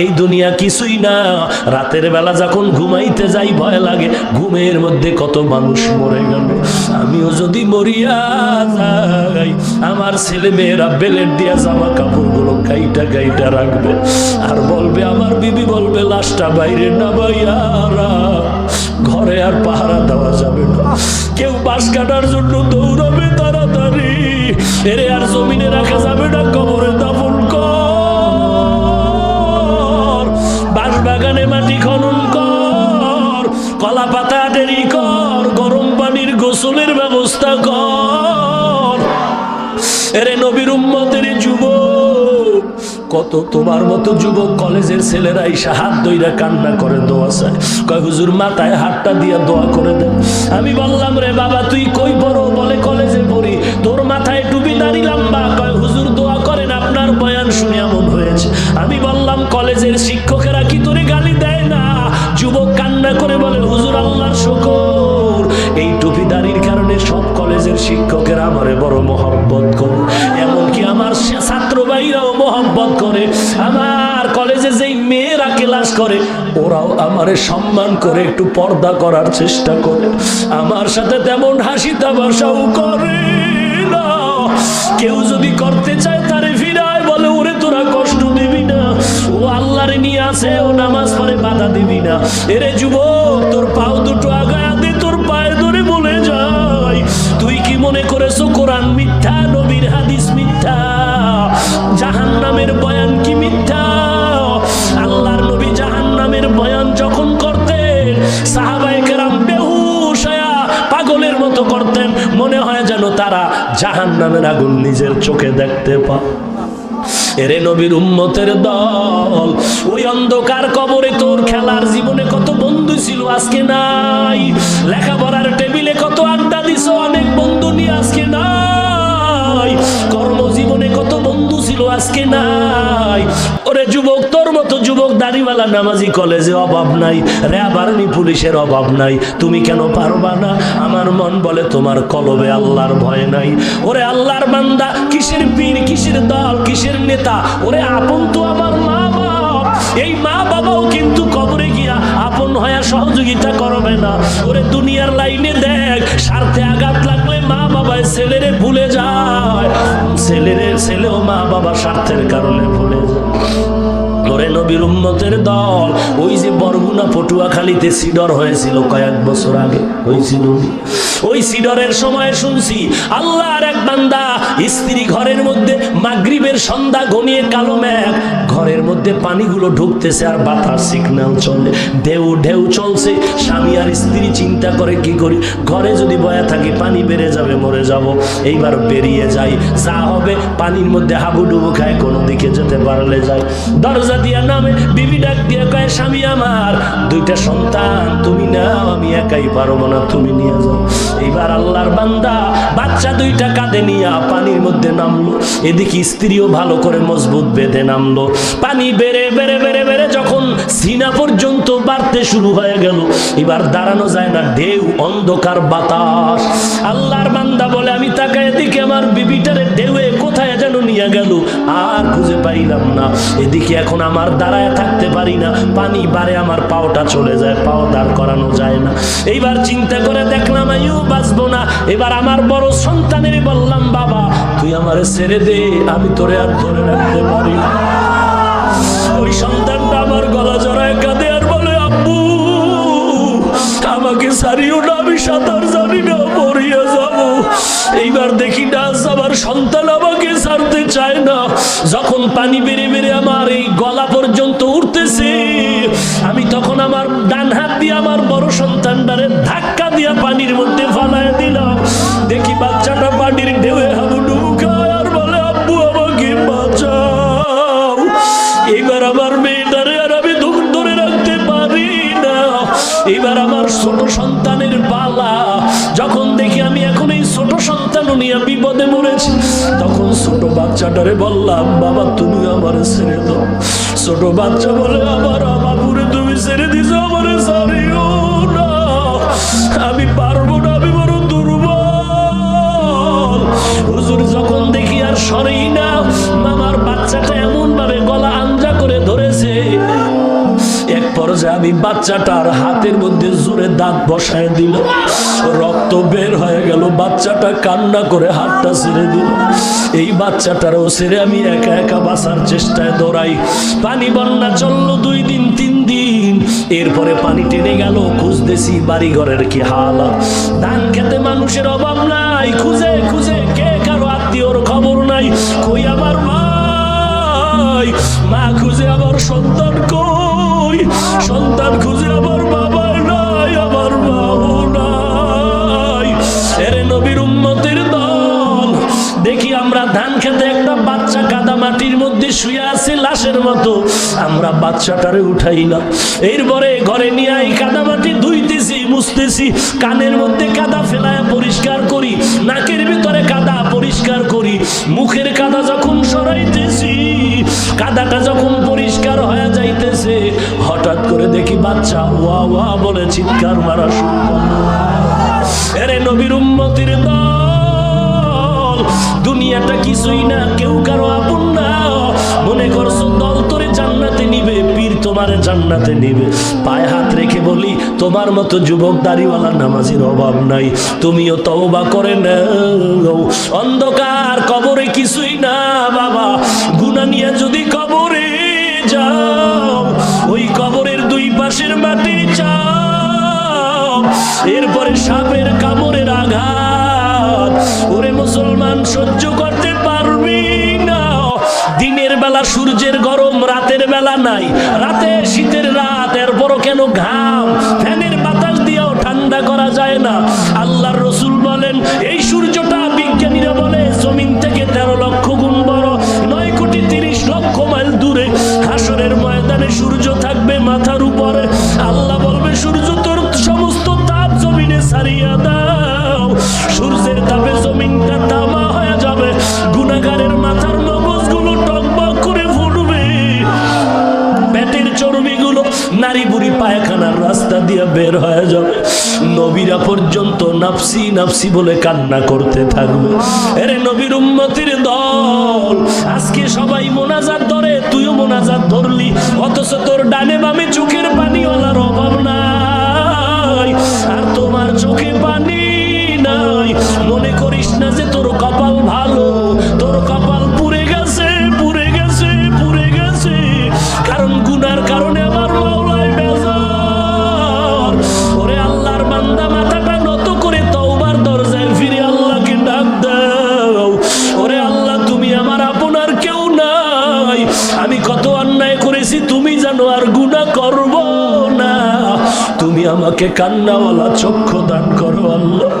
এই দুনিয়া কিছুই না। রাতের বেলা যখন ঘুমাইতে যাই ভয় লাগে, ঘুমের মধ্যে কত মানুষ মরে গেল। আমিও যদি মরিয়া যাই, আমার ছেলে মেয়েরা বেলেট দিয়া জামা কাপড়গুলো গাইটা রাখবে, আর বলবে, আমার বিবি বলবে, লাশটা বাইরে নামাইয়া ঘরে আর পাহারা দেওয়া যাবে না। কেউ বাঁশ কাটার জন্য দৌড়াবে তাড়াতাড়ি, এরে আর জমিনে রাখা যাবে না, কবরে দাফন কর, বাঁশ বাগানে মাটি খনন কর, কলা পাতা দেরি কর, গরম পানির গোসলের ব্যবস্থা কর। এরে নবীর উম্মতের যুবক, কত তোমার মতো যুবক কলেজের ছেলেরা এসে হাত ধইরা কান্না করে দোয়া চায়, কয় হুজুর মাথায় হাতটা দিয়া দোয়া করে দেন। আমি বললাম, রে বাবা তুই কই পড়ো? বলে কলেজে পড়ি। তোর মাথায় টুপি দাড়ি লম্বা, কয় হুজুর দোয়া করেন, আপনার বয়ান শুনে এমন হয়েছে। আমি বললাম, কলেজের শিক্ষকেরা কি তোরে গালি দেয় না? যুবক কান্না করে বলে, হুজুর আল্লাহর শুকর, এই টুপি দাড়ির কারণে সব কলেজের শিক্ষকেরা আমারে বড় মহব্বত করে, এমনকি আমার ছাত্র ভাইরাও মহব্বত করে। আমার কলেজে যেই মেয়েরা ক্লাস করে ওরাও আমারে সম্মান করে, একটু পর্দা করার চেষ্টা করে, আমার সাথে তেমন হাসি তামাশাও করে না। কেউ যদি করতে চায় তারে ফিরায়, বলে ওরে তোরা কষ্ট দিবি না, ও আল্লাহরে নিয়ে আছে, ও নামাজ পড়ে, বাধা দিবি না। এরে যুবক, তোর পাও দুটো আগায়া দে, তোর পায়ে ধরে বলে যাই, তুই কি মনে করেছো কোরআন মিথ্যা, নবীর হাদিস মিথ্যা, জাহান্নামের বয়ান কি মিথ্যা? আল্লাহর নবী জাহান্নামের বয়ান যখন করতেন, সাহাবায়ে কেরাম বেহুশ হয়ে পাগলের মতো করতেন, মনে হয় যেন তারা জাহান্নামের আগুন নিজের চোখে দেখতে পায়। এরে নবীর উম্মতের দল, ওই অন্ধকার কবরে তোর খেলার জীবনে কত বন্ধু ছিল, আজকে নাই। লেখাপড়ার টেবিলে কত আড্ডা দিছো, অনেক বন্ধু নিয়ে আজকে নাই। কর্মজীবনে কত বন্ধু ছিল, আজকে নাই। ওরে যুবক, তোর মতো যুবক দাড়িওয়ালা নামাজি কলেজে অভাব নাই, র্যাব আর্মি পুলিশের অভাব নাই, তুমি কেন পারবা না? আমার মন বলে তোমার কলবে আল্লাহর ভয় নাই। ওরে আল্লাহর বান্দা, কিসের পীর, কিসের দল, কিসের নেতা? ওরে আপন তো আমার মা বাপ, এই মা বাবাও কিন্তু কবরে গিয়া আপন হয়ে সহযোগিতা করবে না। ওরে দুনিয়ার লাইনে দেখ, স্বার্থে আঘাত লাগলে মা বাবা ছেলেরে ভুলে যায়, ছেলেও মা বাবা স্বার্থের কারণে ভুলে যায়। ওরে নবীর উম্মতের দল, ওই যে বরগুনা পটুয়াখালীতে সিডর হয়েছিল কয়েক বছর আগে, হয়েছিল, ওই সিডরের সময় শুনছি আল্লাহর এক বান্দা স্ত্রী ঘরের মধ্যে মাগরিবের সন্ধ্যা ঘনিয়ে কালো মেঘ, ঘরের মধ্যে পানিগুলো ঢুকতেছে আর বাতাস সিগন্যাল চলে, ঢেউ ঢেউ চলছে। স্বামী আর স্ত্রী চিন্তা করে, কি করি, ঘরে যদি বয়া থাকি পানি বেড়ে যাবে, মরে যাব, এইবার বেরিয়ে যাই, যা হবে পানির মধ্যে হাবুডুবু খায়, কোনো দিকে যেতে পারলে যাই। দরজা দিয়া নামে, বিবি ডাক দিয়া কয়, স্বামী আমার দুইটা সন্তান, তুমি নাও, আমি একাই পারবো না, তুমি নিয়ে যাও। এইবার আল্লাহর বান্দা বাচ্চা দুইটা কাঁধে নিয়ে পানির মধ্যে নামলো, এদিকে স্ত্রীও ভালো করে মজবুত বেঁধে নামলো। পানি বেড়ে বেড়ে বেড়ে বেড়ে যখন সিনা পর্যন্ত বাড়তে শুরু হয়ে গেল, এবার দাঁড়ানো যায় না, ঢেউ, অন্ধকার, বাতাস। আল্লাহর বান্দা বলে, আমি তাকায় এদিকে আমার বিবিটারে ঢেউয়ে কোথায় যেন নিয়ে গেল, আর খুঁজে পাইলাম না। এদিকে এখন আমার দাঁড়ায় থাকতে পারি না, পানি বাড়ে, আমার পাওটা চলে যায়, পাও দাঁড় করানো যায় না। এইবার চিন্তা করে দেখলাম আমিও বাঁচবো না। এবার আমার বড় সন্তানের বললাম, বাবা তুই আমারে ছেড়ে দে, আমি তোরে আর ধরে রাখতে পারি না। ওই সন্তানটা আমার গলা জড়ায় কাঁদে আর বলে, আব্বু আমাকে ছাড়িও না, আমি সাঁতার জানি না, মরিয়া যাব। এইবার দেখি না আমার সন্তান আমাকে ছাড়তে চায় না। যখন পানি বেড়ে বেড়ে আমার এই গলা পর্যন্ত উঠতেছে, আমি তখন আমার ডান হাত দিয়ে আমার বড় সন্তানটারে ধাক্কা দিয়া পানির মধ্যে ফালায় দিলাম। দেখি বাচ্চাটা পানির ঢেউয়ে হাবুডুবু খায় আর বলে, আব্বু আমাকে বাঁচাও। এইবার আমার মেয়েটারে আর আমি ধরে রাখতে পারি না। এবার আমার ছোট সন্তানের পালা, যখন দেখি আমি এখন এই ছোট সন্তান নিয়ে বিপদে মরেছি, তখন ছোট বাচ্চাটারে বললাম, বাবা তুমি আমার ছেড়ে দাও। ছোট বাচ্চা বলে, আমার বাবুরে তুমি ছেড়ে দিছো, আমার ছাড়িও না, আমি পারবো না, আমি বড় দুর্বল। হুজুর যখন দেখি আর সরেই না, আমার বাচ্চাটা এমন ভাবে গলা আঞ্জা করে ধরেছে, এক পর্যায়ে আমি বাচ্চাটার হাতের মধ্যে জোরে দাঁত বসায় দিল, রক্ত বের হয়ে গেল, বাচ্চাটা কান্না করে হাতটা ছেড়ে দিল। এই বাচ্চাটারও ছেড়ে আমি একা একা বাঁচার চেষ্টায় দৌড়াই। পানি বন্যা চললো 2 দিন 3 দিন, এরপরে পানি টেনে গেল। খুঁজতেছি বাড়ি ঘরের কি হালাত, ধান খেতে মানুষের অভাব নাই, খুঁজে খুঁজে কে কারো আত্মীয়র খবর নাই। কই আবার ভাই, মা খুঁজে আবার সন্তান কই, সন্তান খুঁজে আবার বাবা নাই, আবার বাবু নাই। এরে নবীর উম্মতের দল, দেখি আমরা ধান খেতে একটা বাচ্চা কাদা মাটির মধ্যে শুয়ে আছে লাশের মতো, আমরা বাচ্চাটারে উঠাই না। এরপরে ঘরে নিয়ে এই কাদা মাটি ধুইতেছি, মুছতেছি, কানের মধ্যে কাদা ফেলায় পরিষ্কার করি, নাকের ভিতরে কাদা পরিষ্কার করি, মুখের কাদা যখন সরাইতেছি, কাদাটা যখন পরিষ্কার হয়ে যাইতেছে, হঠাৎ করে দেখি বাচ্চা ওয়া ওয়া বলে চিৎকার মারা শুরু করলো। এরে নবীর উম্মতের দল, দুনিয়াটা কিছুই না, কেউ কারো আপন না। মনে করছো দল তোরে জান্নাতে নিবে, পীর তোমারে জান্নাতে নিবে। পায়ে হাত রেখে বলি, তোমার মতো যুবক দাড়িওয়ালা নামাজির অভাব নাই, তুমিও তওবা করে নাও। অন্ধকার কবরে কিছুই না বাবা, গুনাহ নিয়ে যদি কবরে যাও, ওই কবরের 2 পাশের মাটি চাও, এরপরে সাপের কামড়ের আঘাত ওরে মুসলমান সহ্য করতে পারবি না। দিনের বেলা সূর্যের গরম, রাতের বেলা নাই, রাতে শীতের রাত, এরপরও কেন ঘাম, ফ্যানের বাতাস দিয়েও ঠান্ডা করা যায় না। আল্লাহর রাসূল বলেন, এই সূর্যটা বিজ্ঞানীরা বলে জমিন থেকে 13 লক্ষ গুণ বড়, 9 কোটি 30 লক্ষ মাইল দূরে। হাসরের ময়দানে সূর্য থাকবে মাথার উপরে, আল্লাহ বলবে সূর্য তোর সমস্ত তাপ জমিনে ছাড়িয়ে দাও। সূর্যের তাপে জমিনটা তামা হয়ে যাবে, গুনাহগারের মাথার মগজগুলো টকবক করে ফুটবে, পেটের চর্বিগুলো নারী বুড়ি পায়খানার রাস্তা দিয়ে বের হয়ে যাবে। নবীরা পর্যন্ত নাফসি নাফসি বলে কান্না করতে থাকবে। এরে নবীর উম্মতের দল, আজকে সবাই মোনাজাত ধরে, তুইও মোনাজাত ধরলি, অথচ তোর ডানে বামে চোখের পানিওয়ালার অভাব নাই, আর তোমার চোখে পানি নাই। মনে করিস না যে তোর কপাল ভালো, তোর কপাল পুড়ে গেছে, পুড়ে গেছে, পুড়ে গেছে, কারণ গুনার কারণে আমার মাওলায় বেজার। ওরে আল্লাহর বান্দা, মাথাটা নত করে তওবার দরজায় ফিরে আল্লাহকে ডাক দাও। ওরে আল্লাহ, তুমি আমার আপনার কেউ নাই, আমি কত অন্যায় করেছি তুমি জানো, আর গুনাহ করব না। তুমি আমাকে কান্নাওয়ালা চক্ষু দান করো আল্লাহ।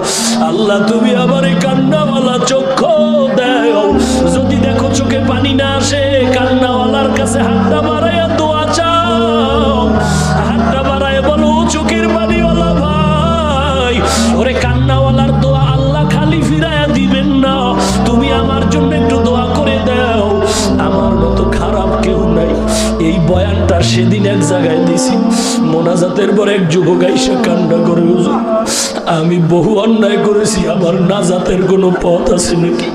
আল্লাহ তুমি আমারে কান্নাওয়ালা চক্ষু দাও। যদি দেখো চোখে পানি না আসে, কান্নাওয়ালার কাছে হাতটা বাড়াইয়া দোয়া চাও, হাতটা বাড়ায় বলো, চোখের পানিওয়ালা ভাই, ওরে কান্নাওয়ালার দোয়া আল্লাহ খালি ফিরাইয়া দিবেন না, তুমি আমার জন্য একটু দোয়া করে দাও। আমার মতো খারাপ কেউ নাই। এই বয়ানটা সেদিন এক জায়গায় দিছি, মোনাজাতের পর এক যুবক আইসা কান্না করে, হুজুর আমি বহু অন্যায় করেছি, আমার নাজাতের কোনো পথ আছে নাকি?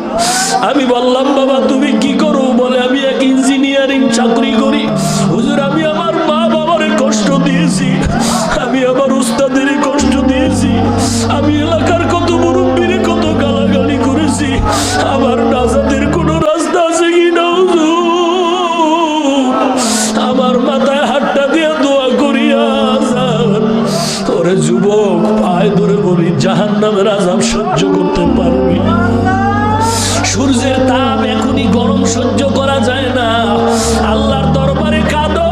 আমি বললাম, বাবা তুমি কি করো? বলে আমি এক ইঞ্জিনিয়ারিং চাকরি করি। হুজুর আমি আমার মা বাবার কষ্ট দিয়েছি, আমি আমার উস্তাদের কষ্ট দিয়েছি, আমি এলাকার কত মুরব্বির কত গালাগালি করেছি, আমার নাজাতের কোনো রাস্তা আছে কি না হুজুর? আমার মাথায় হাতটা দিয়ে দোয়া করিয়া যান। ওরে যুবক, পায়ে ধরে বলি, জাহান্নামের আযাব সহ্য করতে পারবি? সূর্যের তাপ এখনই গরম সহ্য করা যায় না, আল্লাহর দরবারে কাঁদো।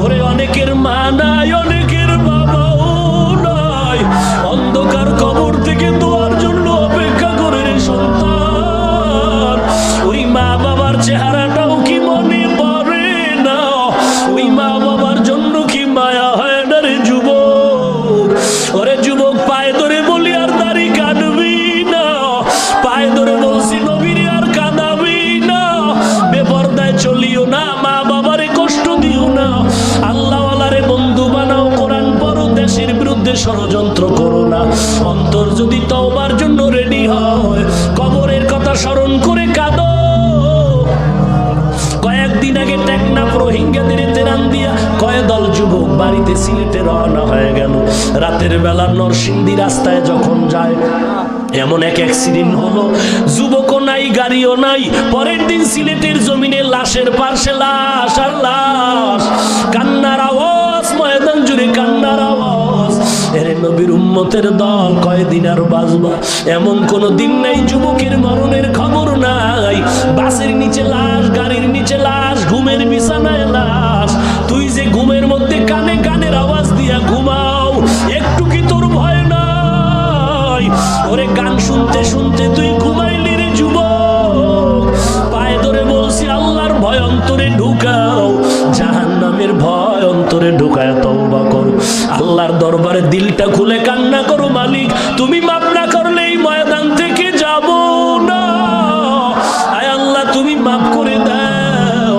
ওরে অনেকের মা নাই, অনেকের বাবাও নাই, অন্ধকার কবর থেকে দোয়ার জন্য অপেক্ষা করে রে সন্তান। ওই মা বাবার চেহারাটাও কি মনে পড়ে না? ওই মা বাবার জন্য কি মায়া হয় না রে যুবক? ওরে যুবক, পায়ে ধরে বলি আর দাড়ি কাটবি না, পায়ে ধরে বলছি নবীর আর কাঁদাবি না, বেপরদায় চলিও না, মা বাবারে কষ্ট দিও না, আল্লাহওয়ালারে বন্ধু বানাও, কোরআন পড়ো, দেশের বিরুদ্ধে ষড়যন্ত্র করো না। অন্তর যদি তওবার জন্য রেডি হয়, কবরের কথা স্মরণ করে কাঁদো। কয়েকদিন আগে টেকনাফ রোহিঙ্গা কয় দল যুবক বাড়িতে সিলেটে রওনা হয়ে গেল। রাতের বেলা নরসিংদী রাস্তায় যখন যায়, এমন এক অ্যাক্সিডেন্ট হলো, যুবকও নাই, গাড়িও নাই। পরের দিন সিলেটের জমিনে লাশের পাশে লাশ আর লাশ, কান্নার আওয়াজ, ময়দান জুড়ে কান্নার আওয়াজ। এরে নবীর উম্মতের দল, কয়দিন আর বাঁচবা? এমন কোন দিন নাই যুবকের মরণের খবর নাই। বাসের নিচে লাশ, গাড়ির নিচে লাশ, ঘুমের বিছানায় লাশ। তুই যে ঘুমের মধ্যে কানে কানের আওয়াজ দিয়া ঘুমাও, একটু কি তোর ভয় নাই? ওরে গান শুনতে শুনতে তুই ঘুমাইলি রে যুবক। পায়ে ধরে বলছি, আল্লাহর ভয় অন্তরে ঢুকাও, জাহান্নামের ভয় অন্তরে ঢুকায় তওবা করো। আল্লাহর দরবারে দিলটা খুলে কান্না করো, মালিক তুমি মাফ না করলে এই ময়দান থেকে যাব না। আয় আল্লাহ তুমি মাফ করে দাও।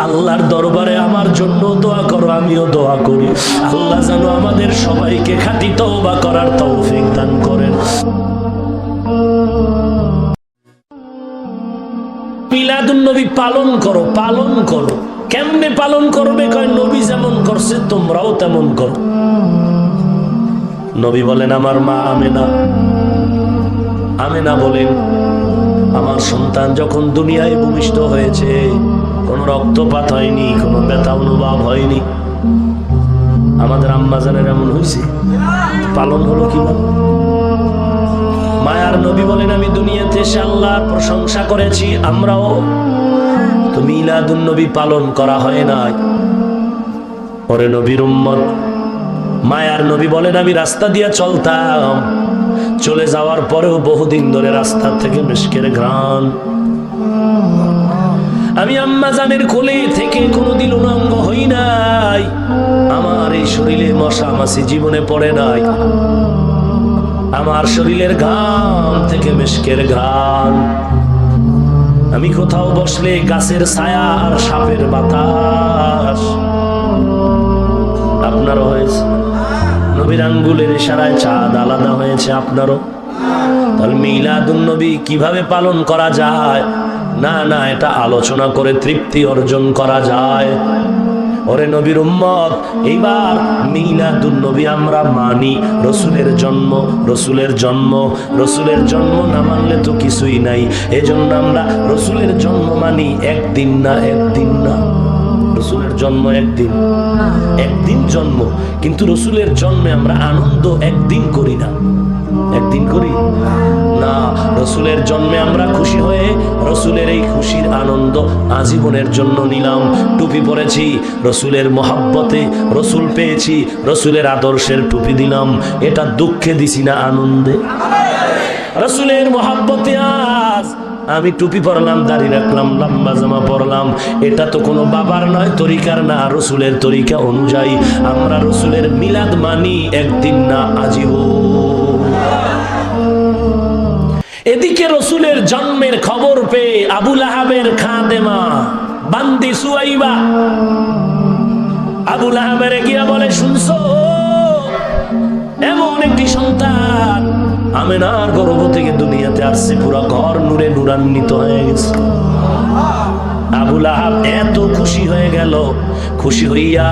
আল্লাহর দরবারে আমার জন্য দোয়া করো, আমিও দোয়া করি। আল্লাহ যেন আমাদের সবাইকে খাঁটি তওবা করার তৌফিক দান করেন। মিলাদুন নবী পালন করো, পালন করো। কেমনে পালন করবে? কয় নবী যেমন করছে তোমরাও তেমন করো। নবী বলেন, আমার মা আমেনা, আমেনা বলেন, আমার সন্তান যখন দুনিয়ায় ভূমিষ্ঠ হয়েছে, কোনো রক্তপাত হয়নি, কোনো ব্যথা অনুভব হয়নি। আমাদের আম্মা জানের এমন হয়েছে, পালন হলো কিভাবে? মায়ার নবী বলেন, আমি দুনিয়াতে এসে আল্লাহর প্রশংসা করেছি, আমরাও। তো মিলাদুন নবী পালন করা হয় নাই। ওরে নবীর উম্মত, মায়ার নবী বলেন, আমি রাস্তা দিয়ে চলতাম, চলে যাওয়ার পরেও বহুদিন ধরে রাস্তা থেকে মিশকের ঘ্রাণ। আমি আম্মা জানের কোলে থেকে কোনোদিন উলঙ্গ হই নাই। আমার এই শরীরে মশা মাছি জীবনে পড়ে নাই। আমার শরীরের ঘাম থেকে মিশকের ঘ্রাণ। আমি কোথাও বসলে গাছের ছায়া আর সাপের বাতাস। আপনারও হয়েছে? নবীর আঙ্গুলের ইশারায় চাঁদ আলাদা হয়েছে আপনারও? তাহলে মিলাদুন নবী কিভাবে পালন করা যায়? না না, এটা আলোচনা করে তৃপ্তি অর্জন করা যায়। ওরে নবীর উম্মত, এইবার মিলাদুন নবী আমরা মানি। রসুলের জন্ম, রসুলের জন্ম, রসুলের জন্ম না মানলে তো কিছুই নাই। এজন্য আমরা রসুলের জন্ম মানি, একদিন না, একদিন না। রসুলের জন্ম একদিন, একদিন জন্ম, কিন্তু রসুলের জন্মে আমরা আনন্দ একদিন করি না। একদিন করি না। রসুলের জন্মে আমরা খুশি হয়ে রসুলের এই খুশির আনন্দ আজীবনের জন্য নিলাম। টুপি পরেছি রসুলের মহাব্বতে, রসুল পেয়েছি রসুলের আদর্শের টুপি দিলাম। এটা দুঃখে দিছি না, আনন্দে। রসুলের মহাব্বতে আজ আমি টুপি পরলাম, দাড়ি রাখলাম, লম্বা জামা পরলাম। এটা তো কোনো বাবার নয়, তরিকার না, রসুলের তরিকা অনুযায়ী আমরা রসুলের মিলাদ মানি, একদিন না, আজীবন। এদিকে রসুলের জন্মের খবর পেয়ে আবু লাহাবের খাদেমা বান্দি সুয়াইবা আবু লাহাবের গিয়া বলে, শুনছো এমন একটি সন্তান আমেনার গর্ভ থেকে দুনিয়াতে আসছে, পুরো ঘর নূরে নূরান্বিত হয়ে গেছে। আবু লাহাব এত খুশি হয়ে গেল। খুশি হইয়া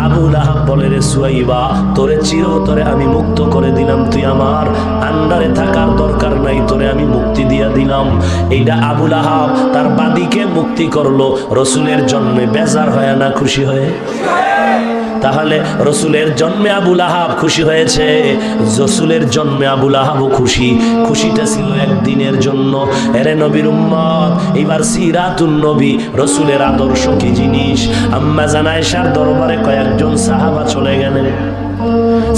আবু লাহাব বলে, রে সুয়াইবা, তোরে চিরতরে আমি মুক্ত করে দিলাম, তুই আমার আন্ডারে থাকার দরকার নাই, তোরে আমি মুক্তি দিয়া দিলাম। এইটা আবু লাহাব তার বাদীকে মুক্তি করলো। রসুলের জন্মে বেজার হয় না, খুশি হয়ে? তাহলে রসুলের জন্মে আবু লাহাব খুশি হয়েছে, রসুলের জন্মে আবু লাহাবও খুশি। খুশিটা ছিল একদিনের জন্য। এরে নবীর উম্মত, এবার সিরাতুন নবী, রসুলের আদর্শ কি জিনিস। আম্মা জান আয়েশার দরবারে কয়েকজন সাহাবা চলে গেলেন।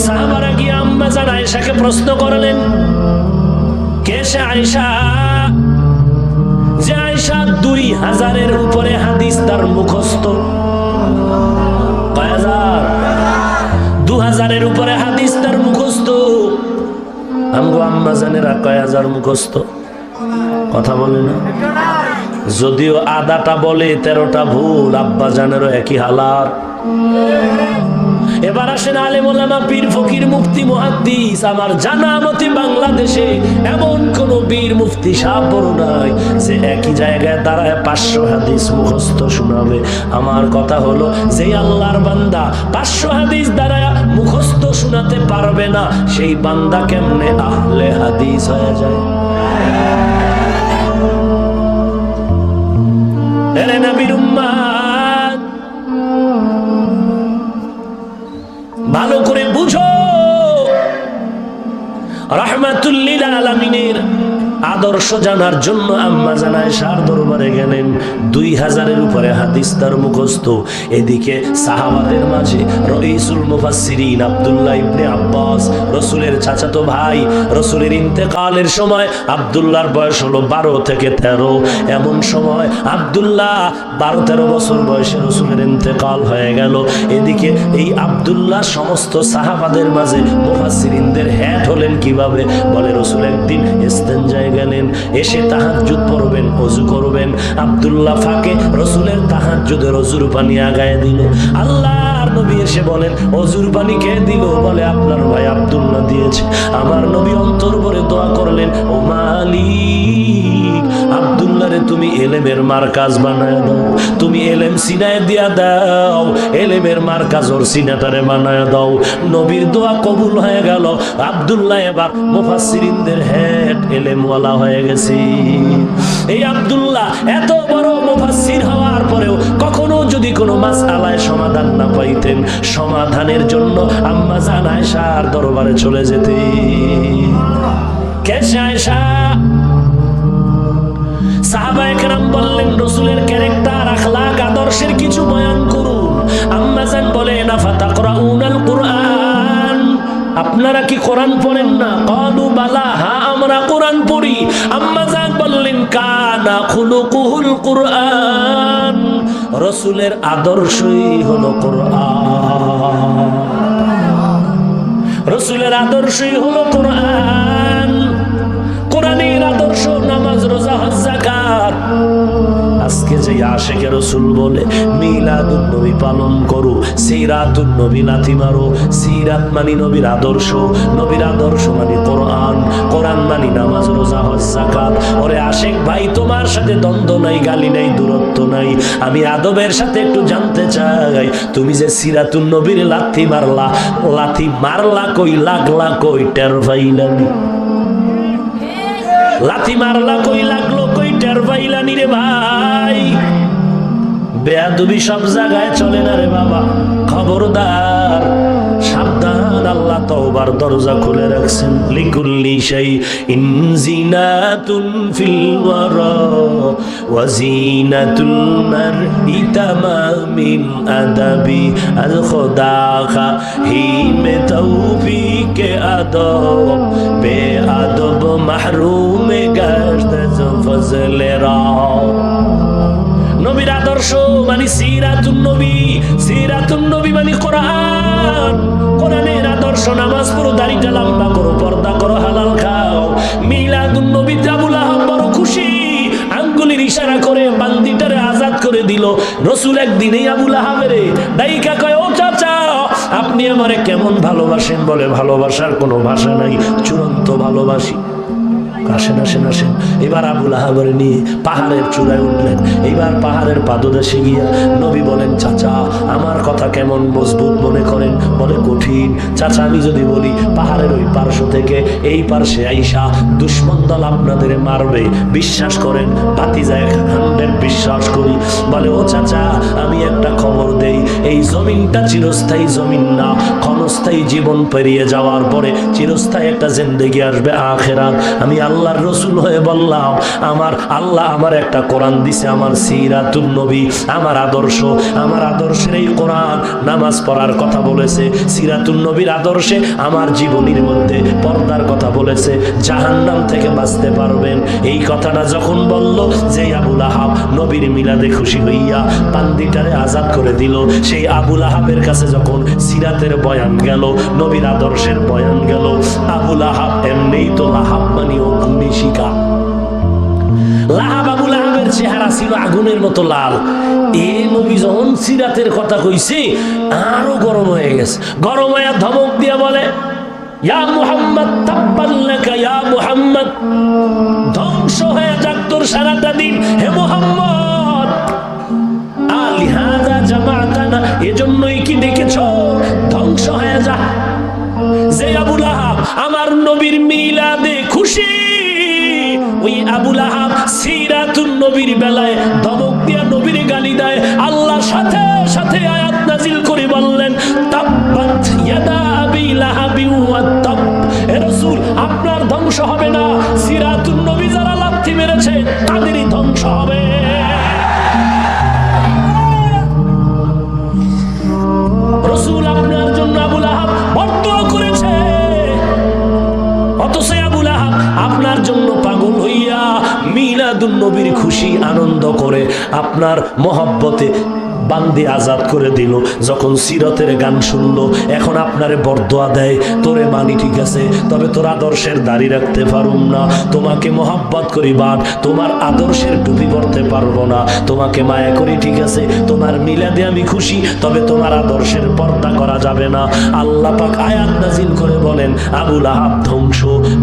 সাহাবারা গিয়ে আম্মা জান আয়েশাকে প্রশ্ন করলেন, কে সে আয়েশা? যে আয়েশা 2000-এর উপরে হাদিস তার মুখস্থ। 2000-এর উপরে হাদিস তার মুখস্থ। আমগো আম্মা জানেরা কয় হাজার মুখস্থ? কথা বলে না। যদিও আদাটা বলে 13টা ভুল, আব্বা জানেরও একই হালাত। এবার আসেন আলেম ওলামা পীর ফকির মুফতি মুহাদ্দিস, আমার জানা মতে বাংলাদেশে এমন কোন বীর মুফতি সাহেব বড় নাই যে একই জায়গায় দাঁড়ায় 500 হাদিস মুখস্থ শোনাবে। আমার কথা হলো, যে আল্লাহর বান্দা 500 হাদিস দাঁড়ায় মুখস্থ শোনাতে পারবে না, সেই বান্দা কেমনে আহলে হাদিস হয়ে যায়? এরে নবীর উম্মত, ভালো করে বুঝো, রাহমাতুল লিল আলামিনের আদর্শ জানার জন্য আম্মা জান আয়েশার দরবারে গেলেন। 2000-এর উপরে হাদিস তার মুখস্থ। এদিকে সাহাবাদের মাঝে রইসুল মুফাসসিরিন আব্দুল্লাহ ইবনে আব্বাস, রাসূলের চাচাতো ভাই, রাসূলের ইন্তেকালের সময় আব্দুল্লাহর বয়স হলো 12 থেকে 13। এমন সময় আব্দুল্লাহ 12-13 বছর বয়সে রাসূলের ইন্তেকাল হয়ে গেল। এদিকে এই আব্দুল্লাহ সমস্ত সাহাবাদের মাঝে মুফাসসিরিনদের হেড হলেন কিভাবে? বলে রাসূল একদিন ইস্তেনজায় গেলেন, এসে তাহাজ্জুদ পড়বেন, ওযু করবেন। আব্দুল্লাহ ফাঁকে রাসূলের তাহাজ্জুদের ওযুর পানি আগায় দিল। আল্লাহর নবী এসে বলেন, ওযুর পানি কে দিল? বলে আপনার ভাই আব্দুল্লাহ দিয়েছে। আমার নবী অন্তর ভরে দোয়া করলেন, ও মালিক, আব্দুল্লাহরে তুমি এলেমের মারকাজ বানায় দাও, তুমি এলেম সিনায় দিয়া দাও, এলেমের মারকাজ ওর সিনাটারে বানায় দাও। নবীর দোয়া কবুল হয়ে গেল। আব্দুল্লাহ এবার মুফাসসিরিনদের হেড, এলেমওয়ালা হয়ে গেছে। এই আব্দুল্লাহ এত বড় মুফাসসির হওয়ার পরেও কখনো যদি কোনো মাসআলায় সমাধান না পাইতেন, সমাধানের জন্য আম্মা জান আয়েশার দরবারে চলে যেতেন। কে আয়েশা? সাহাবায়ে কেরাম বললেন, রাসূলের ক্যারেক্টার, আখলাক, আদর্শের কিছু বয়ান করুন। আম্মা জান বলেন, আফাতাকরাউনাল কুরআন, আপনারা কি কোরআন পড়েন না? ক্বালু বালা, হ্যাঁ আমরা কোরআন পড়ি। আম্মা জান বললেন, কানা খুলুকুহুল কুরআন, রাসূলের আদর্শই হলো কোরআন, রাসূলের আদর্শই হলো কোরআন। কোরআনের আদর্শ নামাজ, রোজা, হজ, যাকাত। আজকে যে আশিকে রাসূল বলে মিলাদুন নবী পালন করো, সিরাতুন নবী লাথি মারো। সিরাত মানে নবীর আদর্শ, নবীর আদর্শ মানে কোরআন, কোরআন মানে নামাজ, রোজা, হজ, যাকাত। ওরে আশিক ভাই, তোমার সাথে দ্বন্দ্ব নাই, গালি নাই, দূরত্ব নাই। আমি আদবের সাথে একটু জানতে চাই, তুমি যে সিরাতুন নবীর লাথি মারলা, লাথি মারলা কই, লাগলা কই, টের পাইলানি? লাথি মারলা কই, লাগলো কই, টের পাইলানি রে ভাই? বেয়াদবি সব জায়গায় চলে না রে বাবা, খবরদার, সাবধান। আল্লাহ তওবার দরজা খুলে রাখছেন। লিকুল্লি শাইইন জিনাতুন ফিল ওয়ারা ওয়া জিনাতুল মারই তামামিল আদাবি আল খুদাখা হিমে তৌফিকে আদব বে আদব মাহরুমে গাশত ফজলে রা। নবীর আদর্শ মানে সিরাতুন নবী, সিরাতুন নবী মানে কোরআন, কোরআনের আদর্শ নামাজ পড়ো, দাড়িটা লম্বা করো, পর্দা করো, হালাল খাও। মিলাদুন নবী, আবুল আহাব বড় খুশি, আঙ্গুলের ইশারা করে বান্দিটারে আজাদ করে দিল। রাসূল একদিন এই আবুল আহাবের দাইকা কয়, ও চাচা, আপনি আমারে কেমন ভালোবাসেন? বলে, ভালোবাসার কোনো ভাষা নাই, চূড়ান্ত ভালোবাসি। আসেন আসেন আসেন। এবার আবুল আহাবের নিয়ে পাহাড়ের চূড়ায় উঠলেন। এইবার পাহাড়ের পাদদেশে গিয়া নবী বলেন, চাচা আমার কথা কেমন মজবুত মনে করেন? বলে, কঠিন। চাচা আমি যদি বলি পাহাড়ের ওই পার্শ্ব থেকে এই পার্শ্বে আইসা দুশ্মন দল আপনাদের মারবে, বিশ্বাস করেন? ভাতিজায় 100 বিশ্বাস করি। বলে, ও চাচা আমি একটা খবর দেই, এই জমিনটা চিরস্থায়ী জমিন না, ক্ষণস্থায়ী জীবন পেরিয়ে যাওয়ার পরে চিরস্থায়ী একটা জিন্দেগি আসবে, আখিরাত। আমি আল্লাহর রাসূল হয়ে বললাম, আমার আল্লাহ আমার একটা কোরআন দিছে, আমার সিরাতুন নবী, আমার আদর্শ, আমার আদর্শের এই কোরআন নামাজ পড়ার কথা বলেছে, সিরাতুন নবীর আদর্শে আমার জীবনীর মধ্যে পর্দার কথা বলেছে, জাহান্নাম থেকে বাঁচতে পারবেন। এই কথাটা যখন বলল, যে আবুল আহাব নবীর মিলাদে খুশি হইয়া বান্দিটারে আজাদ করে দিল, সেই আবুল আহাবের কাছে যখন সিরাতের বয়ান গেল, নবীর আদর্শের বয়ান গেল, আবুল আহাব এমনিই তো লাহাব মানে অগ্নিশিখা। লাহাব আবুল আহাবের চেহারা ছিল আগুনের মতো লাল। এ নবী যখন সিরাতের কথা কইছে আরো গরম হয়ে গেছে। গরম হয়ে ধমক দিয়া বলে, ইয়া মুহাম্মদ তাব্বান লাকা ইয়া মুহাম্মদ, ধ্বংস হয়ে যাক তোর সারাটা দিন হে মুহাম্মদ। আলিহাযা জামাতানা, এজন্যই কি ডেকেছো? ধ্বংস হয়ে যা। যে আবু লাহাব আমার নবীর মিলাদে খুশি, ওই আবু লাহাব সিরাতুন নবীর বেলায় ধমক দিয়া নবীর গালি দেয়। আল্লাহর সাথে সাথে আয়াত নাজিল করে বললেন, তাব্বাত ইয়াদা আবি লাহাবি ওয়া তাব। হে রাসূল, আপনার ধ্বংস হবে না, সিরাতুন নবী যারা লাথি মেরেছে তাদেরই ধ্বংস হবে। রাসূল আপনার জন্য আবু লাহাব বরদোয়া করেছে, অথচ আবু লাহাব আপনার জন্য পাগল হইয়া মিলাদুন নবীর খুশি আনন্দ করে আপনার মহব্বতে বান্দি আজাদ করে দিল। যখন সিরতের গান শুনলো এখন আপনারে বরদোয়া দেয়, তোরে মানি ঠিক আছে, তবে তোর আদর্শের দাড়ি রাখতে পারুম না, তোমাকে মহব্বত করি বাট তোমার আদর্শের টুপি পরতে পারবো না, তোমাকে মায়া করি ঠিক আছে, তোমার মিলাদে আমি খুশি, তবে তোমার আদর্শের পর্দা করা যাবে না। আল্লাহ পাক আয়াত নাজিল করে বলেন, আবু লাহাব ধ্বংস,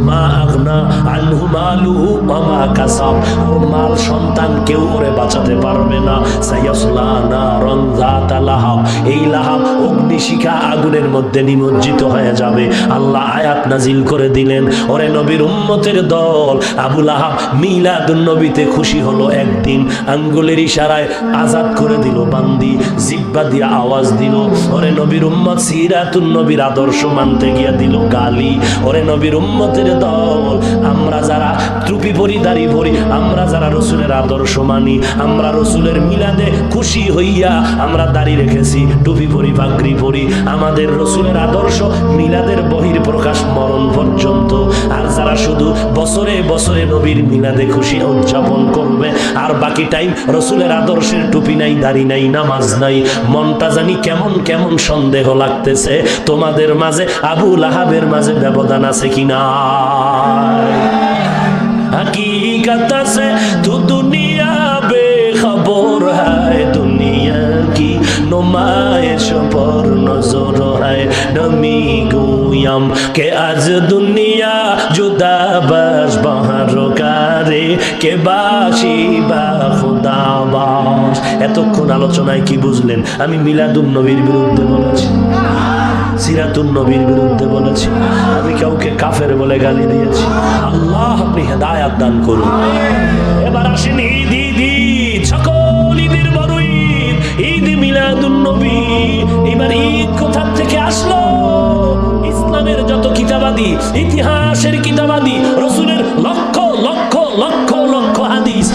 মা আগনা আনহু মালুহু ওয়া মা কাসাব, ওর মাল সন্তান কেউ ওরে বাঁচাতে পারবে না। সায়াসলা নারান যাতা লাহাব, এই লাহাব অগ্নিশিখা আগুনের মধ্যে নিমজ্জিত হয়ে যাবে। আল্লাহ আয়াত নাজিল করে দিলেন, ওরে নবীর উম্মতের দল, আবু লাহাব মিলাদুন নবীতে খুশি হলো একদিন, আঙ্গুলের ইশারায় আজাদ করে দিল বান্দি, জিব্বা দিয়ে আওয়াজ দিল। ওরে নবীর উম্মত সিরাতুন নবীর আদর্শ মানতে গিয়া দিল গালি। ওরে নবীর উম্মতের দল, আমরা যারা টুপি পরি দাড়ি পরি, আমরা যারা রসুলের আদর্শ মানি, আমরা রসুলের মিলাদে খুশি হইয়া আমরা দাড়ি রেখেছি, টুপি পরি পাগড়ি পরি, আমাদের রসুলের আদর্শ মিলাদের বহির প্রকাশ মরণ পর্যন্ত। আর যারা শুধু বছরে বছরে নবীর মিলাদে খুশি উদযাপন করবে আর বাকি টাইম রসুলের আদর্শের টুপি নাই, দাড়ি নাই, নামাজ নাই, মনটা জানি কেমন কেমন সন্দেহ লাগতেছে। তোমাদের মাঝে আবু লাহাবের মাঝে ব্যবধান আছে কিনা? हकीकत से तू दुनिया बेखबर है, दुनिया की नुमाइश पर नजर है। नमी गुयम के आज दुनिया जुदा बस बाहर कारे के बाशी बा खुदा बास। এতক্ষণ আলোচনায় কি বুঝলেন? আমি মিলাদুন নবীর বিরুদ্ধে বলেছি, সিরাতুন নবীর বিরুদ্ধে বলেছি, আমি কাউকে কাফের বলে গালি দিয়েছি। আল্লাহ আপনি হেদায়াত দান করুন। এবার আসেন ঈদ, ঈদ ঈদ, সকল ঈদের বড় ঈদ, ঈদ মিলাদুন নবী। এবার ঈদ কোথা থেকে আসলো? ইসলামের যত কিতাবাদি, ইতিহাসের কিতাবাদি, রসুলের লক্ষ লক্ষ লক্ষ লক্ষ হাদিস,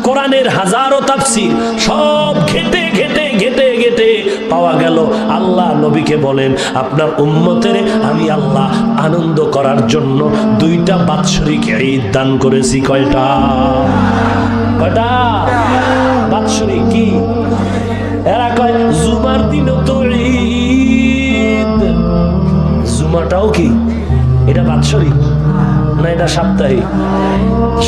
কোরআনের হাজারো তাফসীর সব ঘেটে ঘেটে ঘেটে ঘেটে পাওয়া গেল আল্লাহ নবীকে বলেন, আপনার উম্মতের আমি আল্লাহ আনন্দ করার জন্য দুইটা বাৎসরিক ঈদ দান করেছি। কয়টা? কয়টা বাৎসরিক? কি এরা কয় জুমার দিনও তো ঈদ। জুমাটাও কি এটা বাৎসরিক না এটা সাপ্তাহিক?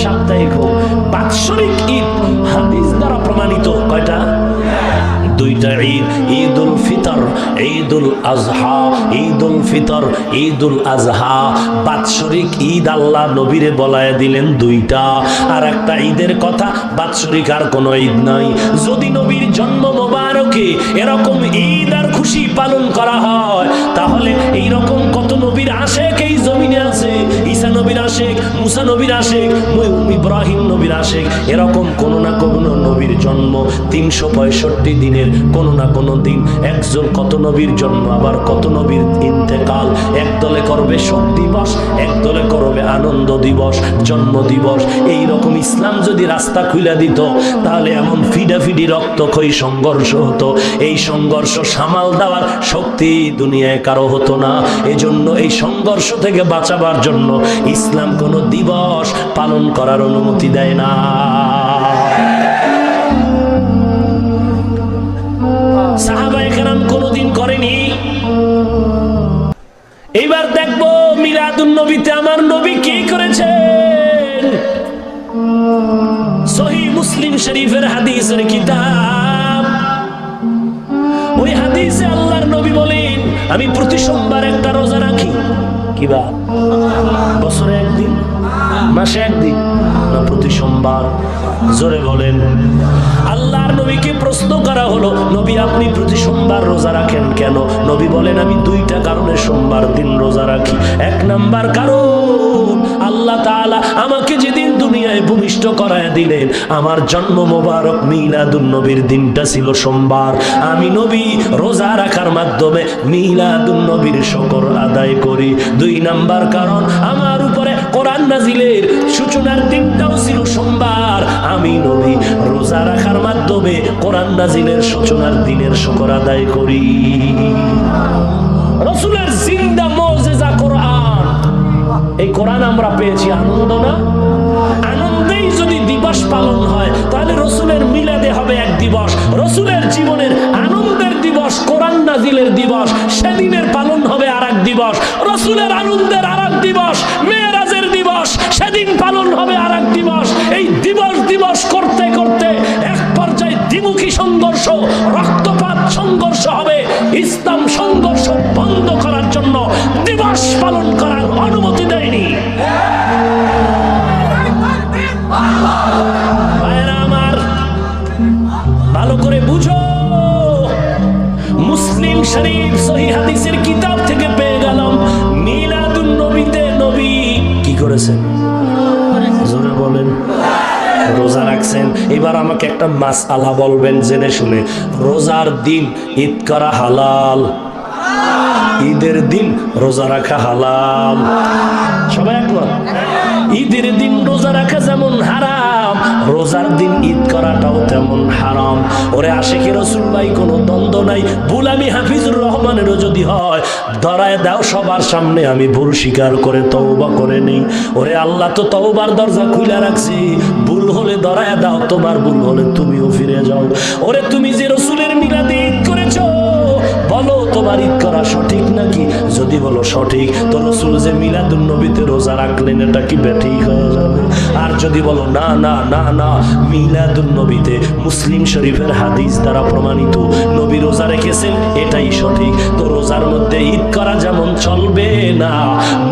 সাপ্তাহিক হোক, বাৎসরিক ঈদ হাদিস দ্বারা প্রমাণিত। কয়টা? দুইটা ঈদ, ঈদুল ফিতর, ঈদুল আজহা। ঈদুল ফিতর, ঈদুল আজহা বাৎসরিক ঈদ আল্লাহ নবীরে বলায় দিলেন দুইটা। আর একটা ঈদের কথা বাৎসরিক আর কোনো ঈদ নাই। যদি নবীর জন্ম মোবারকে এরকম ঈদ আর খুশি পালন করা হয়, তাহলে এইরকম কত নবীর আশেক এই জমিনে আছে। ঈসা নবীর আশেক, মুসা নবীর আশেক, ইব্রাহিম নবীর আশেক, এরকম কোনো না কোনো নবীর জন্ম 365 দিনের কোনো না কোনো দিন একজন কত নবীর জন্ম, আবার কত নবীর ইন্তেকাল। একদলে করবে শোক দিবস, একদলে করবে আনন্দ দিবস, জন্ম দিবস। এইরকম ইসলাম যদি রাস্তা খুলে দিত, তাহলে এমন ফিডাফিডি রক্তক্ষয়ী সংঘর্ষ হতো। এই সংঘর্ষ সামাল দেওয়ার শক্তি দুনিয়ায় কারো হতো না। এজন্য এই সংঘর্ষ থেকে বাঁচাবার জন্য ইসলাম কোনো দিবস পালন করার অনুমতি দেয় না। সাহাবায়ে কেরাম কোনদিন করেনি। এইবার দেখবো মিলাদুন নবীতে আমার নবী কি করেছেন। সহিহ মুসলিম মুসলিম শরীফের হাদিসের কিতাব। ওই হাদিসে আল্লাহর নবী বলেন, আমি প্রতি সোমবার একটা রোজা রাখি। কিবা বছরে একদিন, মাসে একদিন, না প্রতি সোমবার? জোরে বলেন। আল্লাহর নবীকে প্রশ্ন করা হলো, নবী আপনি প্রতি সোমবার রোজা রাখেন কেন? নবী বলেন, আমি দুইটা কারণে সোমবার দিন রোজা রাখি। এক নাম্বার কারণ, আল্লাহ তাআলা আমাকে যেদিন দুনিয়ায় ভূমিষ্ঠ করায় দিলেন, আমার জন্ম মোবারক মিলাদুন নবীর দিনটা ছিল সোমবার। আমি নবী রোজা রাখার মাধ্যমে মিলাদুন নবীর শুকর আদায় করি। দুই নাম্বার কারণ, আমার উপরে কোরআন নাজিলের সূচনার দিনটাও ছিল সোমবার। আমি নবী রোজা রাখার মাধ্যমে কোরআন নাজিলের সূচনার দিনের শুকর আদায় করি। রাসূলের জিন্দা মুজিজা কোরআন, এই কোরআন আমরা পেয়েছি, আনন্দ না? আনন্দেই যদি দিবস পালন হয়, তাহলে রাসূলের মিলাদে হবে এক দিবস। রাসূলের জীবনের আনন্দের দিবস কোরআন নাজিলের দিবস, সেদিনের পালন হবে আরেক দিবস। রাসূলের আনন্দের আরেক দিবস মেরাজের দিবস, সেদিন পালন হবে আরেক দিবস। এই দিবস দিবস করতে করতে এক পর্যায়ে দ্বিমুখী সংঘর্ষ, রক্তপাত সংঘর্ষ হবে। ইসলাম সংঘর্ষ বন্ধ করার জন্য দিবস পালন করার অনুমতি দেয়নি। ভাইরা আমার, ভালো করে বুঝো, মুসলিম শরীফ সহিহ হাদিসের কিতাব থেকে পেয়ে গেলাম, মিলাদুন নবীতে নবী কি করেছেন? জোরে বলেন। রোজা রাখছেন। এবার আমাকে একটা মাসআলা বলবেন জেনে শুনে, রোজার দিন ঈদ করা হালাল, ঈদের দিন রোজা রাখা হালাল? সবাই একমত? ঈদের দিন রোজা রাখা যেমন হারাম, রোজার দিন ঈদ করাটাও তেমন হারাম। ওরে আশিকে রাসূল ভাই, কোনো দ্বন্দ্ব নাই। ভুল আমি হাফিজুর রহমানেরও যদি হয়, ধরায় দাও সবার সামনে, আমি ভুল স্বীকার করে তওবা করে নেই। ওরে আল্লাহ তো তওবার দরজা খুলে রাখছি, ভুল হলে ধরায় দাও, তোমার ভুল হলে তুমিও ফিরে যাও। ওরে তুমি যে রাসূলের মিলাদে ঈদ করেছো, বলো তোমার ঈদ করা সঠিক নাকি? যদি বলো সঠিক, তো রাসূল যে মিলাদুন নবীতে রোজা রাখলেন, এটা কি বেঠিক হয়ে যাবে? আর যদি বলো না না না না, মিলাদুন নবীতে মুসলিম শরীফের হাদিস দ্বারা প্রমাণিত নবী রোজা রেখেছেন, এটাই সঠিক, তো রোজার মধ্যে ঈদ করা যেমন চলবে না,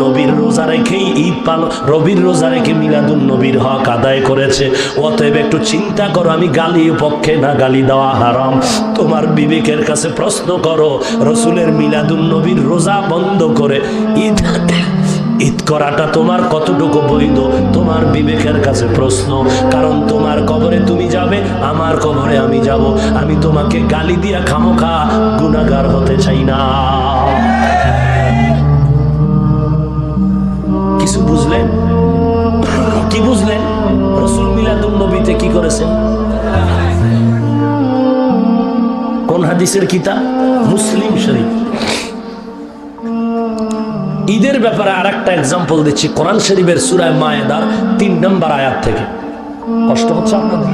নবীর রোজা রেখেই ঈদ পালন, রবির রোজা রেখে মিলাদুন নবীর হক আদায় করেছে। অতএব একটু চিন্তা করো, আমি গালির পক্ষে না, গালি দেওয়া হারাম। তোমার বিবেকের কাছে প্রশ্ন করো, রাসূলের মিলাদুন নবীর রোজা বন্ধ করে ঈদ করাটা তোমার কতটুকু বৈধ? তোমার বিবেকের কাছে প্রশ্ন। কারণ তোমার কবরে তুমি যাবে, আমার কবরে আমি যাব। আমি তোমাকে গালি দিয়া খামোখা গুনাহগার হতে চাই না। কিছু বুঝলেন? কি বুঝলেন? রাসূল মিলাদুন নবীতে কি করেছেন? কোন হাদিসের কিতাব? মুসলিম শরীফ। ঈদের ব্যাপারে আরেকটা এক্সাম্পল দিচ্ছি, কোরআন শরীফের সূরা মায়েদার 3 নম্বর আয়াত থেকে। কষ্ট হচ্ছে আপনাদের?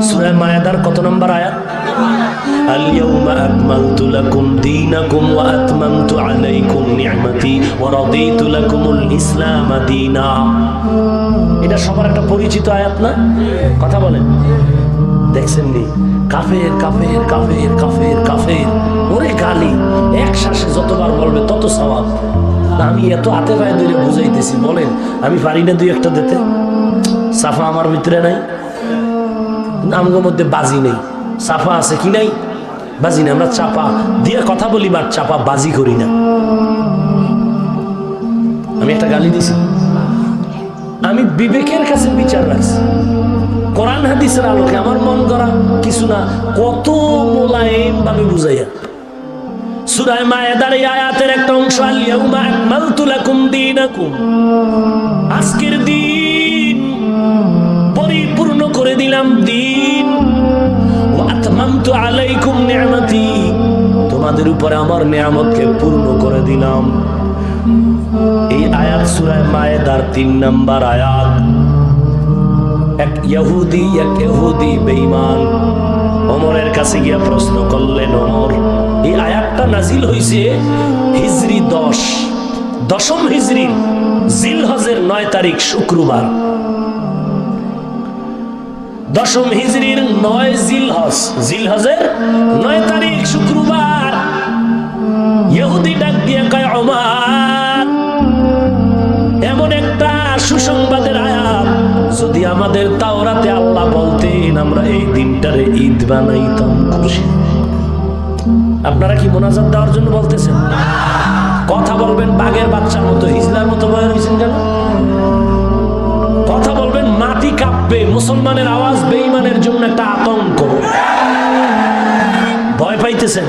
সূরা মায়েদার কত নম্বর আয়াত? আল-ইয়াওমা আকমালতু লাকুম দীনাকুম ওয়া আতমামতু আলাইকুম নি'মাতি ওয়া রাদিতু লাকুমুল ইসলাম দীনা। এটা সবার একটা পরিচিত আয়াত না? কথা বলেন। দেখছেন নি? কাফের কাফের কাফের কাফের কাফের, ওরে গালি এক শ্বাসে যতবার বলবে তত সওয়াব। আমি এত হাতে পায়ে ধরে বুঝাইতেছি, বলেন আমি পারি না দুই একটা দিতে? সাফা আমার ভিতরে নাই, আমগোর মধ্যে বাজি নেই। সাফা আছে কি নাই? বাজি না। আমরা চাপা দিয়ে কথা বলি, বাট চাপা বাজি করি না। আমি একটা গালি দিছি, আমি বিবেকের কাছে বিচার রাখছি, কোরআন হাদিসের আলোকে আমার মন করা কিছু না, কত মোলায়েম ভাবে বুঝাইয়া। সূরা মায়েদার এই আয়াতের একটা অংশ, আল-ইয়াউমা আকমালতু লাকুম দীনাকুম, আজকের দিন পরিপূর্ণ করে দিলাম দিন, ওয়া আতমামতু আলাইকুম নি'মাতি, তোমাদের উপরে আমার নিয়ামতকে পূর্ণ করে দিলাম। এই আয়াত সূরা মায়েদার 3 নম্বর আয়াত। এক ইহুদি বেঈমান ওমরের কাছে গিয়া প্রশ্ন করলেন, ওমর এই আয়াতটা নাজিল হইছে হিজরি 10ম হিজরি জিলহজের 9 তারিখ শুক্রবার। 10ম হিজরির 9 জিলহজ, জিলহজের 9 তারিখ শুক্রবার ইহুদি ডাক দিয়ে কয় ওমর, এমন একটা সুসংবাদের আয়াত, যদি আমাদের তাওরাতে আল্লাহ বলতেন আমরা এই দিনটারে ঈদ বানাইতাম খুশি। আপনারা কি মোনাজাত দেওয়ার জন্য বলতেছেন? কথা বলবেন বাঘের বাচ্চার মতো, হিজলার মতো বয়ে রয়েছেন কেন? কথা বলবেন মাটি কাঁপবে, মুসলমানের আওয়াজ বেঈমানের জন্য একটা আতঙ্ক। ভয় পাইতেছেন?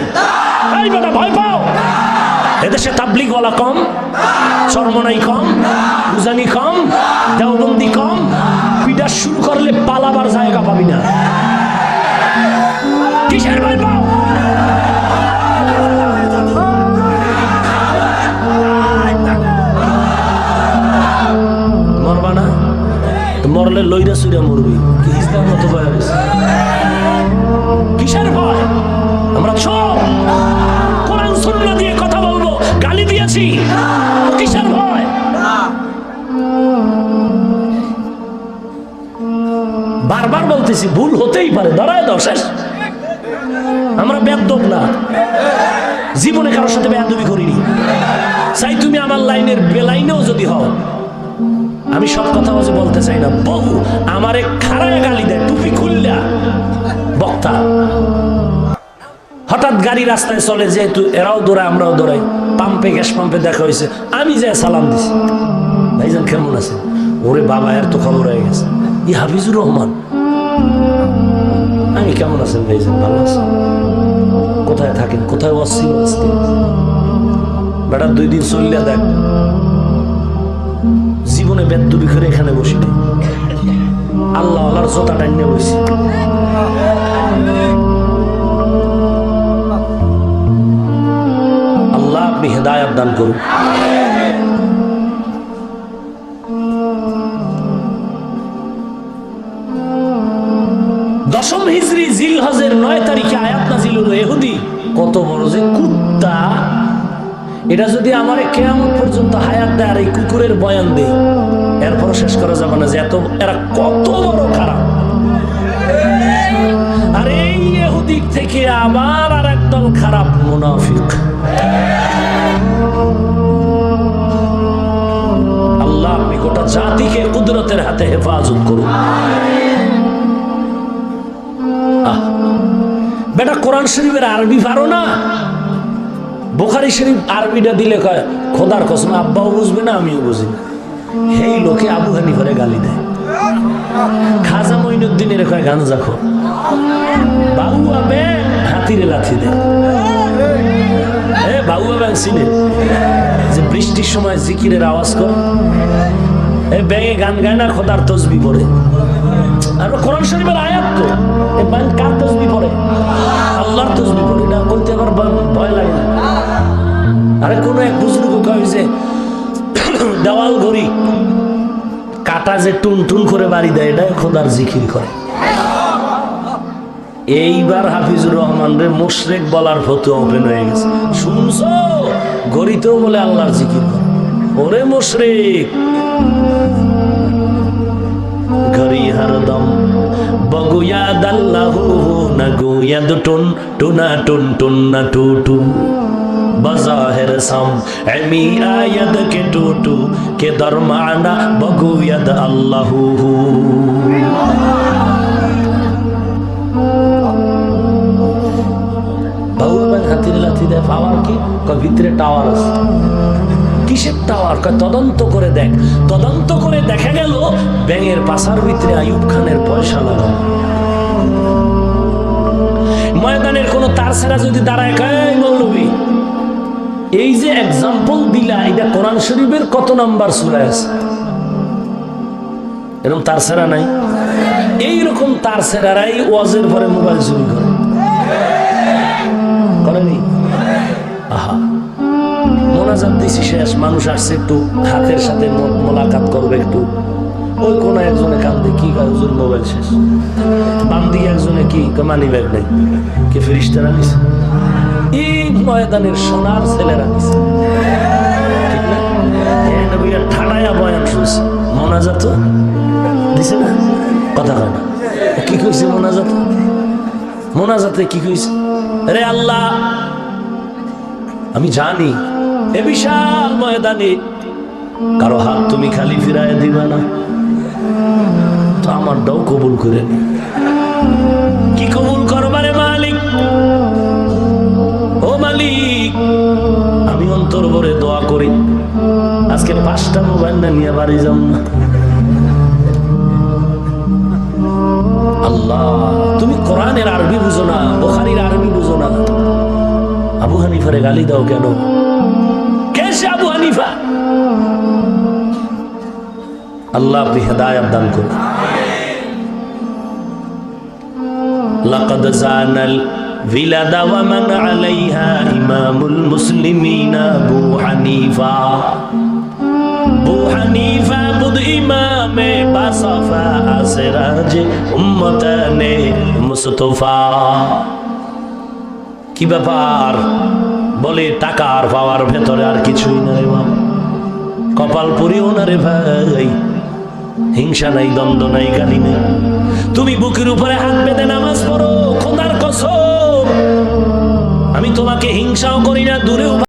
এই বেটা ভয় পাও। এদেশে তাবলীগ ওয়ালা কম, চরমনাই কম, উজানি কম, দেওবন্দি কম, পিডা শুরু করলে পালাবার জায়গা পাবি না। কিসের ভয় পাও? মরবা না? মরলে লইরা সুইরা মরবি। কি ইসলাম মতো ভয় হয়েছে? কিসের ভয়? আমরা সব কোরআন সুন্নাহ দিয়ে কথা বলবো, গালি দিয়েছি, কিসের ভয়? বারবার বলতেছি ভুল হতেই পারে, ধরায় দাও, শেষ। আমরা বেয়াদব না, জীবনে কারোর সাথে বেয়াদবি করিনি। চাই তুমি আমার লাইনের বেলাইনেও যদি হও, আমি সব কথা বলতে চাই না। বহু আমারে খাড়ায় গালি দেয়, টুপি খুললা বক্তা। হঠাৎ গাড়ি রাস্তায় চলে, যেহেতু এরাও দৌড়ায় আমরাও দৌড়াই, পাম্পে গ্যাস পাম্পে দেখা হয়েছে, আমি যে সালাম দিছি, ভাইজান কেমন আছে? ওরে বাবা, এর তো খবর হয়ে গেছে, ই হাফিজুর রহমান। আমি কেমন আছেন ভাইজান? ভালো আছেন? কোথায় থাকেন? কোথায় আসছিল আজকে? বেটা 2 দিন চললে দেখ, জীবনে বেদবি করে এখানে বসি, আল্লাহ আল্লাহর জোতা টাইনে বসি। আল্লাহ আপনি হেদায়েত দান করুন। দশম হিজরি জিলহজের 9 তারিখে আয়াত নাযিল হলো। ইহুদি কত বড় যে কুত্তা, এটা যদি আমার কিয়ামত পর্যন্ত হায়াত দেয় আর এই কুকুরের বয়ান দেয়, এরপর শেষ করা যাবে না যে এত এরা কত বড় খারাপ। আর এই ইহুদি থেকে আবার আর একদল খারাপ মুনাফিক। আল্লাহ আপনি গোটা জাতিকে কুদরতের হাতে হেফাজত করুন। বেটা কোরআন শরীফের আরবি পারো না? বুখারী শরীফ আরবিটা দিলে কয় খোদার কসম আব্বাও বুঝবে না, আমিও বুঝি না। এই লোকে আবু হানিফারে গালি দেয়, খাজা মঈনুদ্দিনের কয় গাঞ্জাখোর, বাউয়া ব্যাং হাতিরে লাথি দেয়। বাউয়া ব্যাং ছিলে যে বৃষ্টির সময় জিকিরের আওয়াজ করে, ব্যাঙে গান গায় না, খোদার তসবিহ পড়ে। আর কোরআন শরীফের আয়াত তো, কার তসবিহ পড়ে? আল্লাহর তসবিহ পড়ে। এটা বলতে আবার ভয় লাগে না? আরে কোন এক বুজুর্গ কয় যে দেওয়াল ঘড়ি কাটা যে টুন টুন করে বাড়ি দেয়, এটা খোদার জিকির করে। এইবার হাফিজুর রহমান রে মুশরিক বলার ফতোয়া ওপেন হয়ে গেছে। শুনছো? ঘড়িতেও বলে আল্লাহর জিকির করে। ওরে মুশরিক, ঘড়ি হরদম বগুয়াদ আল্লাহু না গুয়াদ টুন টুনা টুন টুন না টুটু बज़ाहिर सम एमी आयद के टूटू के दरमाना बगुयद अल्लाहू। হাতির লাথি দেয়, পাওয়ার কি? ভিতরে টাওয়ার আছে। কিসের টাওয়ার? তদন্ত করে দেখ। তদন্ত করে দেখা গেল ব্যাঙের পাশার ভিতরে আইয়ুব খানের পয়সা লাগানো। ময়দানের কোন তার ছেড়া যদি দাঁড়ায়, কয় মৌলবী এই যে এক্সাম্পল দিলা, এটা কোরআন শরীফের কত নাম্বার সূরায় আছে? এরকম তার ছেড়া নাই? এইরকম তার ছেড়ারাই ওয়াজের পরে মোবাইল চুরি করে, করেনি? আহা, মোনাজাত দিছি শেষ, মানুষ আসছে, একটু হাতের সাথে মোলাকাত করবে, একটু ওই কোন একজনে কান্দে, কি কয় হুজুর মোবাইল শেষ। বাম দিকে একজনে কি মানি ব্যাগ নেই, কে ফেরেশতারা নিছে? এই ময়দানের সোনার ছেলেরা নিছে, ঠিক না? ঠাডায়া বয়ান শুনছে, মোনাজাত দিছে না, কথা হয় না। কি কইছে মোনাজাত? মোনাজাতে কি কইছে? রে আল্লাহ, আমি জানি এ বিশাল ময়দানে কারো হাত তুমি খালি ফিরায় দিবা না, তো আমারটাও কবুল করে নি। কি কবুল করবারে মালিক? ও মালিক, আমি অন্তর ভরে দোয়া করি আজকে 5টা মোবাইল না নিয়ে বাড়ি যাও না। আল্লাহ, তুমি কোরআনের আরবি বুঝো না, বুখারীর আরবি বুঝো না, আবু হানিফারে গালি দাও কেন? কে সে আবু হানিফা? আল্লাহ আপনি হেদায়েত দান করুন। লাকাদ জানাল বিলাদা ওয়া মান আলাইহা ইমামুল মুসলিমিন আবু হানিফা। আবু হানিফা বুদ ইমামে বাসাফা আসরাজে উম্মতানে মুস্তাফা। কি ব্যাপার? বলে টাকা আর পাওয়ার ভেতরে আর কিছুই না রে বাবা, কপাল পুরিও না রে ভাই, হিংসা নাই, দ্বন্দ্ব নাই, গালি নেই। তুমি বুকের উপরে হাত বেঁধে নামাজ পড়ো, খোদার কসম আমি তোমাকে হিংসাও করি না, দূরেও